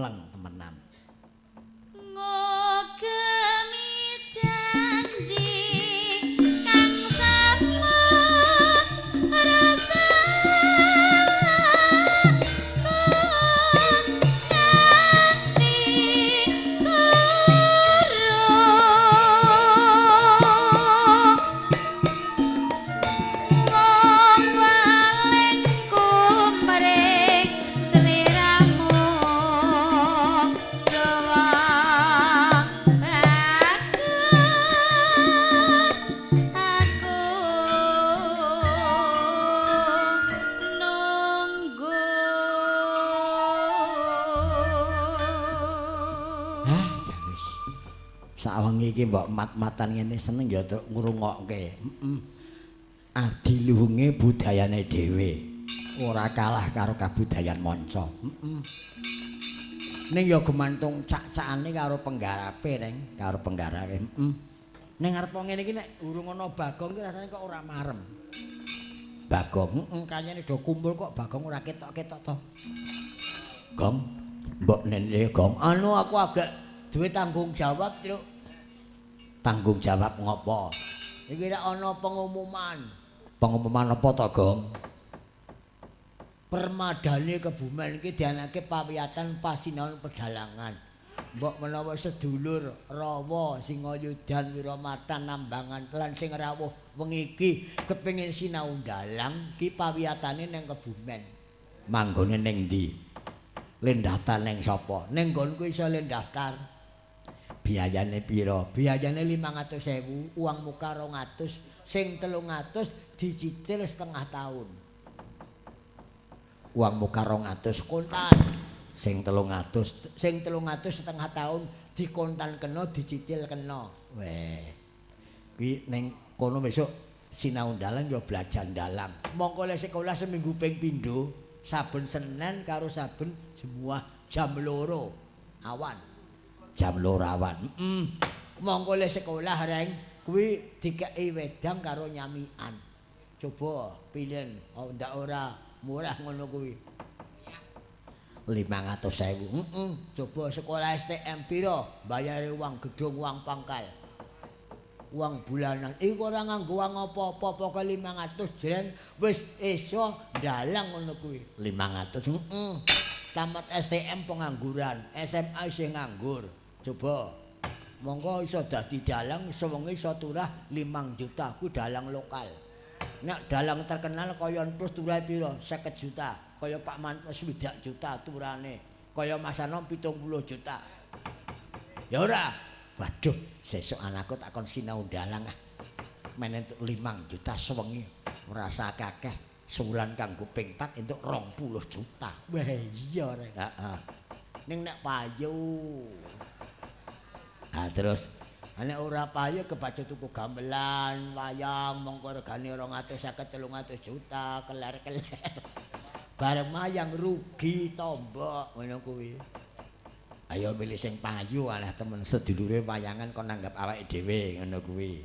Meleng temenan. Ngogemi janji kang sama rasa Sawengi iki mbok mat-matan ngene seneng ya truk ngrungokke. Adiluhunge budayane dhewe. Ora kalah karo kabudayan manca. Ning ya gumantung cak-cakane karo penggarape ning, karo penggarape. Ning arep ngene iki nek urung ana Bagong iki rasane kok ora marem. Bagong, kanyane do kumpul kok Bagong ora ketok-ketok to. Gong, mbok nene Gong. Anu aku agak duwe tanggung jawab, Truk. Tanggung jawab ngopo? Iki nek ana pengumuman. Pengumuman apa to, Gong? Permadane Kebumen iki dianake pawiyatan pasinaon pedalangan. Mbok menawa sedulur Rawa Singayudan Wiramatan Nambangan lan sing rawuh wengi iki kepengin sinau dalang ki pawiyatane ning Kebumen. Manggone ning ndi? Lendatan ning sapa? Ning nggonku iso lendaftar. Biayane pira? Biayane 500.000, uang muka 200, sing 300 dicicil setengah tahun. Uang muka 200 kontan, sing 300 setengah tahun dikontan kena dicicil kena. Weh. Kuwi ning kono besok sinau dalang ya belajar dalang. Mongko le sekolah seminggu ping pindho, saben Senin karo saben Jumat jam 2 awan. Jam 2 awan. Monggo le sekolah reng kuwi dikeki wedang karo nyamikan. Coba pilihan ndak ora murah ngono kuwi. 500.000. Coba sekolah STM pira? Bayare uang gedung, uang pangkal. Uang bulanan. Iku ora nganggo uang apa-apa, pokoke 500 jren wis iso dalang ngono kuwi. 500. Tamat STM pengangguran, SMA isih nganggur. Coba monggo iso dadi dalang sewengi iso turah 5 juta ku dalang lokal. Nek dalang terkenal kaya Plus turah pira? 50 juta. Kaya Pak Mantos 20 juta turane. Kaya Mas Anom 70 juta. Ya ora. Waduh, sesuk anakku tak kon sinau dalang ah. Men entuk 5 juta sewengi. Ora sakakeh. Sewulan kanggo ping 4 entuk 20 juta. Wah iya rek. Heeh. Ning nek payu. Terus nek ora payu kebaca tuku gamelan, wayang mongko regane 250 300 juta, keler-keler. Bareng mayang rugi tombok ngono kuwi. Ayo milih sing payu alah temen sedulure wayangan kon nanggap awake dhewe ngono kuwi.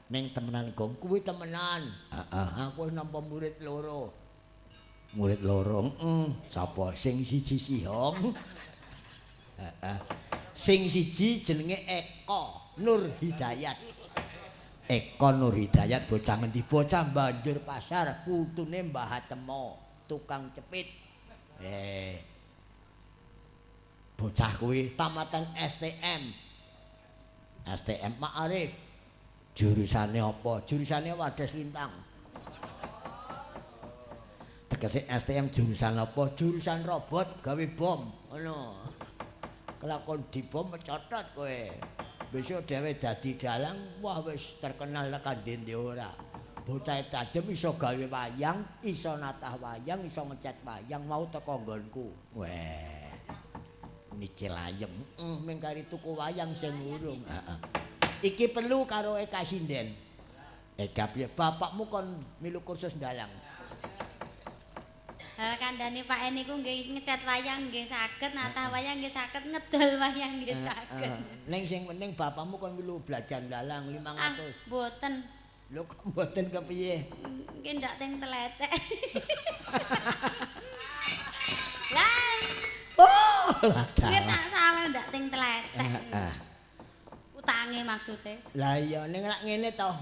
Ning temenan Gong kuwi temenan. Aku wis nampa murid loro. Murid loro, sapa? Sing siji Sihong. Sing siji jenenge Eko Nur Hidayat. Eko Nur Hidayat bocah ngendi? Bocah Banjur Pasar, putune Mbah Hatemo, tukang cepit. Bocah kuwi tamatan STM. STM Ma'arif. Jurusane apa? Jurusane Wadas Lintang. Tegese STM jurusan apa? Jurusan robot gawe bom. Ngono. Kelakon dibom mecotot kowe. Besok dhewe dadi dalang, wah wis terkenal tekan ndi ora. Bocah tajem iso gawe wayang, iso natah wayang, iso ngecat wayang mau teko nggonku. Weh. Nicil ayem. Mengkari tuku wayang sing urung. Iki perlu karo Eka Sinden. Eka piye? Bapakmu kon milu kursus dalang. Kandhane Pak En niku nggih ngecat wayang nggih saged, natah wayang nggih saged, ngedol wayang nggih saged. Ning sing penting bapakmu kon milu belajar dalang 500. Mboten. Lho kok mboten kepiye? Nggih ndak teng telecek. Lah. Oh. Kuwi tak sawer ndak ting telecek. Utange maksude. Lah iya ning lak ngene to.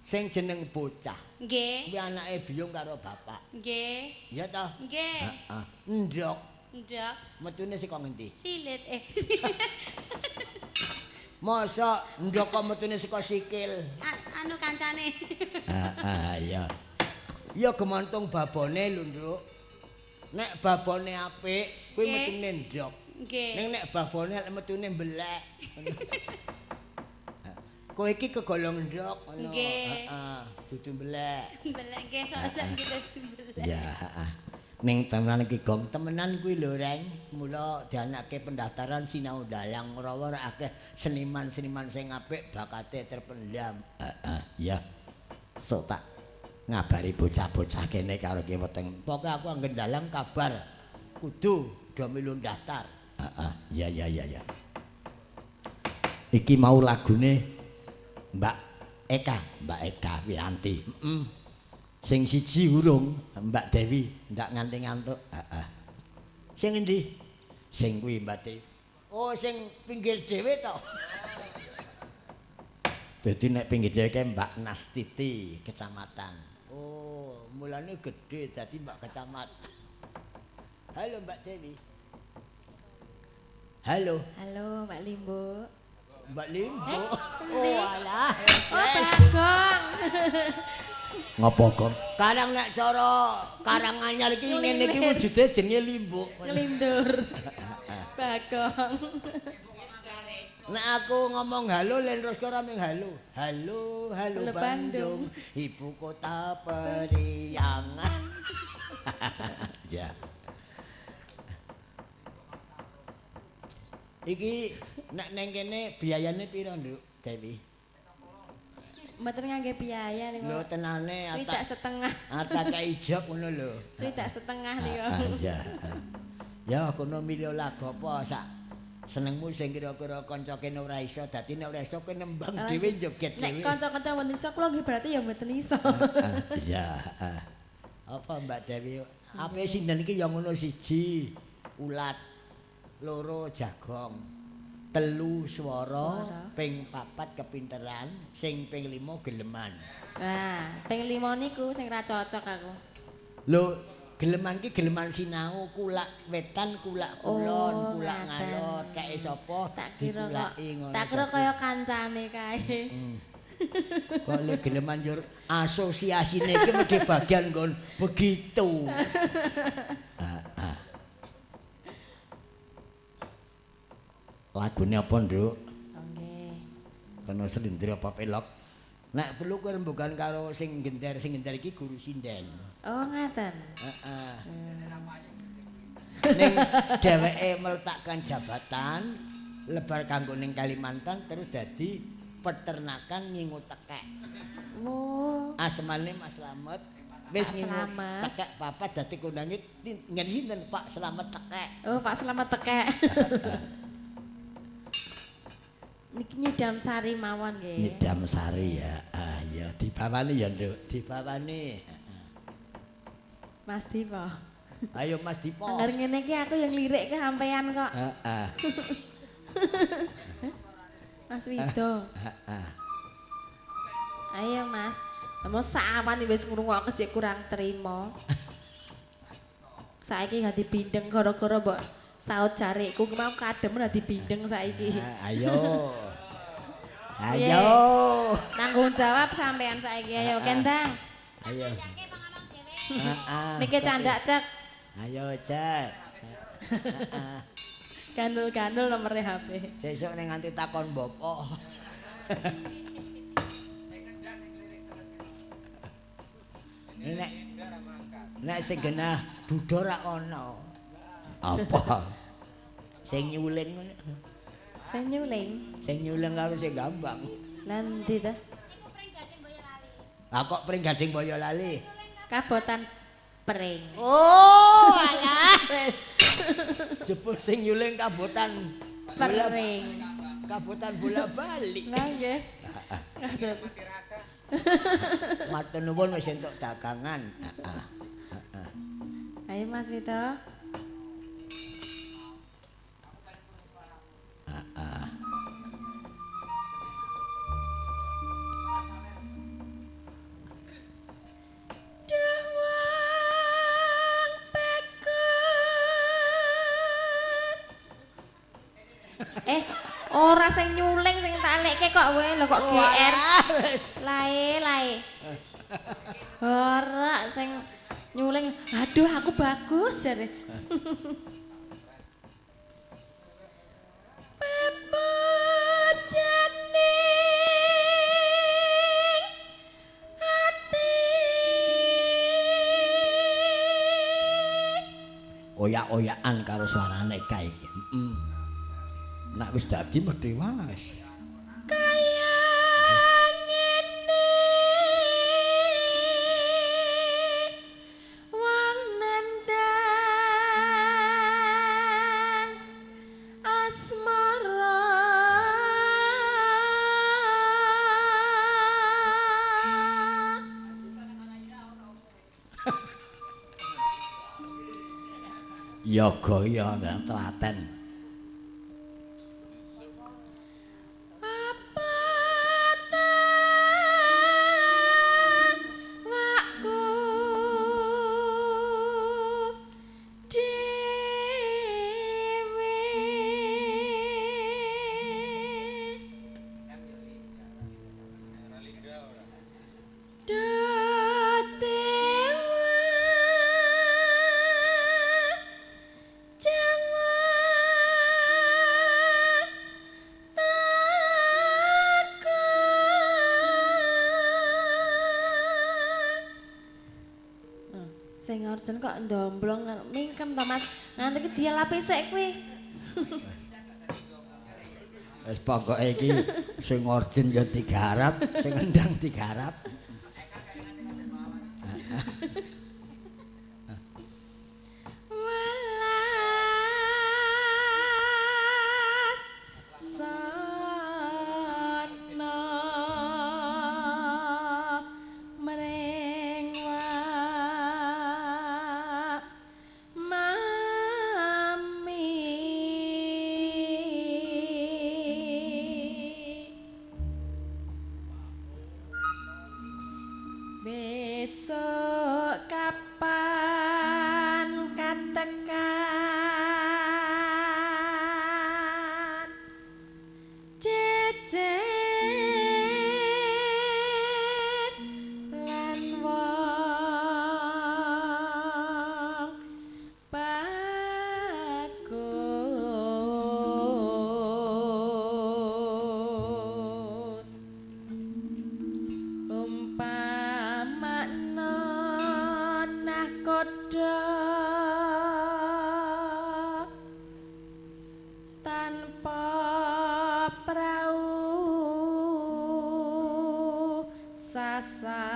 Sing jeneng bocah. Nggih. Kuwi anake biyung karo bapak. Nggih. Iya to? Nggih. Heeh. Ndok. Ndok. Metune saka ngendi? Silit Masa ndok kok metune saka sikil? anu kancane. Iya. Ya gemantung babone lho, Nduk. Nek babone apik, kuwi metune ndok. Nggih. Ning nek babone metune mbelek. Kowe iki kegolong ndok ngono. Heeh, dudu mbelek. Mbelek nggih sok-sok gitu mbelek. Iya, heeh. Ning temenan iki Gong, temenan kuwi lho Reng. Mula dianake pendaftaran sinau dalang rawa akeh seniman-seniman sing apik bakate terpendam. Heeh, iya. Sok tak ngabari bocah-bocah kene karo ki weteng. Pokoke aku anggen dalang kabar kudu do milu daftar. Heeh, iya. Iki mau lagune Mbak Eka Wianti. Sing siji urung Mbak Dewi ndak nganti ngantuk. Heeh. Sing endi? Sing kuwi Mbak Dewi. Oh, sing pinggir dhewe to. Dadi nek pinggir dhewe ke Mbak Nastiti kecamatan. Oh, mulane gede dadi Mbak kecamatan. Halo Mbak Dewi. Halo. Halo Mbak Limbo. Mbak Limbo. Oh alah. Oh Bagong. Ngopo kok? Karang nek cara Karanganyar iki ngene iki wujude jenenge Limbo. Ngelindur. Bagong. Nek aku ngomong halo len terus ora mung halo. Halo Bandung, ibu kota periangan. Ya. Iki nek neng kene biayane piro, Nduk Dewi? Mboten ngangge biaya niku. Lho tenane Swidak setengah. Ata kaijok ngono lho. Swidak setengah niku. Ya. Ya kono milih lagu apa sak senengmu sing kira-kira kanca kene ora iso dadi nek ora iso kowe nembang dhewe joget Nek dhewe. kanca-kanca wonten iso kula nggih berarti ya mboten iso. Iya. Apa Mbak Dewi? Ape sinden iki ya ngono siji ulat, loro jagong, telu swara, ping papat kepinteran, sing ping 5 geleman. Nah, ping 5 niku sing ra cocok aku. Lho, geleman ki geleman sinau, kulak wetan, kulak kulon, kulak ngaten. ngalor, kae sapa Tak kira kok. dikulaki ngono. Tak kira kaya kancane kae. Kok le geleman njur asosiasine iki mesti bagian nggon begitu. Lagune apa, Nduk? Nggih. Kono selindri apa pelok? Nek perlu kowe rembugan karo sing gender iki guru sinden. Oh, ngaten. Heeh. Ning dheweke meletakkan jabatan lebar kanggo ning Kalimantan terus dadi peternakan ngingu tekek. Oh, Asmane Mas Slamet. Wis Pak ngingu Slamet. tekek papat dadi kondange ngen sinten Pak Slamet tekek. oh Pak Slamet tekek. Niki nyidam sari mawon nggih. Nyidam sari ya. Ah ya dibawani ya, Nduk. Dibawani. Mas Dipo. Ayo Mas Dipo. Angger ngene iki aku yang lirik ke sampean kok. Heeh. Mas Wido. Ayo Mas. Mau sawan wis ngrungokne jek kurang terima. Saiki gak dipindeng gara-gara mbok saut jarikku ki mau kadem ora dipindeng saiki. Ayo. Piye? Ayo. Tanggung jawab sampean saiki ayo Kendang. Ayo. Mikir candak cek. Ayo cek. Gandul-gandul nomere HP. Sesuk ning nganti takon bopo. Nek sing genah duda ra ono. Apa? Sing nyuling ngono. Sing nyuling. Sing nyuling karo sing gambang. Lah ndi ta? Lah kok pring Gading Boyolali? Kabotan Pring. Oh, alah. Jebul sing nyuling kabotan Pring. kabotan bola-bali. Lah nggih. Matur nuwun wis entuk dagangan. Ayo Mas Vito. Ora sing nyuling sing tak elekke kok kowe lho kok GR. Lae. Ora sing nyuling. Aduh aku bagus jare. Pepojane ati oyak-oyakan karo suarane kae iki. Nek wis dadi mesti wae. kaya ngene wong nandang asmara Yoga ya telaten. Sing Orjen kok ndomblong mingkem to Mas. Nganti iki dialapi sik kuwi. Wis pokoke iki sing orjen ya digarap, sing endang digarap. Welas sana mring besok kapan katekan jejet lan wong bagus umpamana nakoda tanpa prau sasa